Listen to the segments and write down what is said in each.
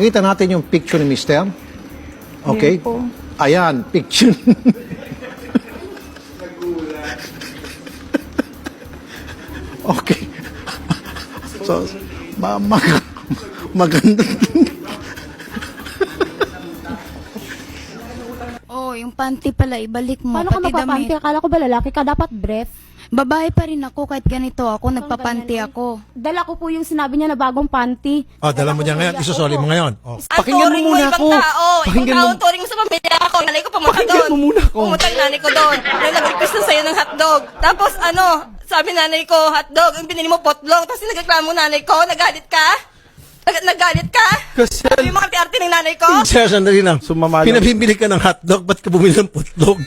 Pakita natin yung picture ni Mister. Okay? Yun po. Ayan, picture. Okay. So, maganda. Oh, yung panty pala, ibalik mo. Paano ka pati magpapanty? damit. Akala ko ba lalaki ka? Dapat brief. Babae pa rin ako kahit ganito ako, nagpapanty ako. Dala ko po yung sinabi niya na bagong panty. Oh, dala mo niya ngayon. Isusoli mo ngayon. Oh. Pakinggan mo muna ako. Pakinggan mo. Ibang tao, turing mo sa pamilya ako. Nanay ko pumunta Pakinggan doon. mo muna ako. Pumunta yung nanay ko doon. Nag-request na sa'yo ng hotdog. Tapos sabi nanay ko, hotdog. Yung binili mo potlong. Tapos nagreklamo nanay ko. Nagalit ka? Nagalit ka? Kasi, Sabi mo arte ng nanay ko? Sir, sandali lang. Sumama lang. Pinabibili ka ng hotdog, ba't ka bumili ng putlog?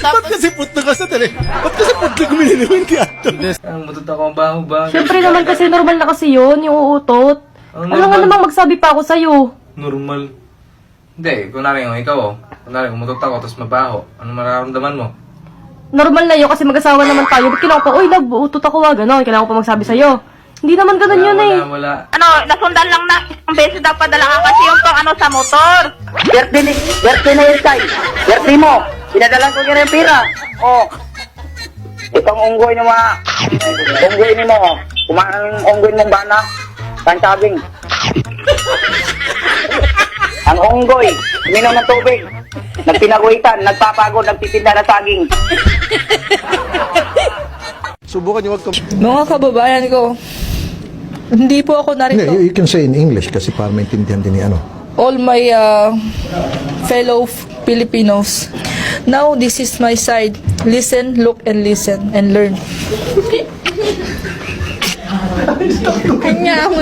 Ba't kasi putlog ka sa tali? Ba't kasi putlog bumili mo hindi hotdog? Ang mutot ako ang baho ba? Siyempre naman kasi normal na kasi yun, yung uutot. Ang Ano nga normal. namang magsabi pa ako sa'yo? Normal. Hindi, kunwari yung ikaw kunwari umutot ako tapos mabaho. Ano mararamdaman mo? Normal na yun kasi mag-asawa naman tayo. Ba't kailangan ko pa, uy, love, uutot ako gano'n. Kailangan ko pa magsabi sa'yo. Hindi naman ganun yun eh. Wala. Nasundan lang na. Ang beses daw padala ka kasi yung sa motor. Birthday na yun, Tay. Birthday mo. Pinadalan ko yung pira. Oh. Itong unggoy ni mga... Unggoy ni mo. Kumain ang unggoy mong bana. Tansabing. Ang unggoy. Minom ng tubig. Nagpinaguhitan. Nagpapagod. Nagtitinda ng saging. subukan niyo wag ka... Mga kababayan ko, hindi po ako narito. You can say in English kasi para maintindihan din ni ano. All my fellow Filipinos, now this is my side. Listen, look, and listen, and learn. Kanya,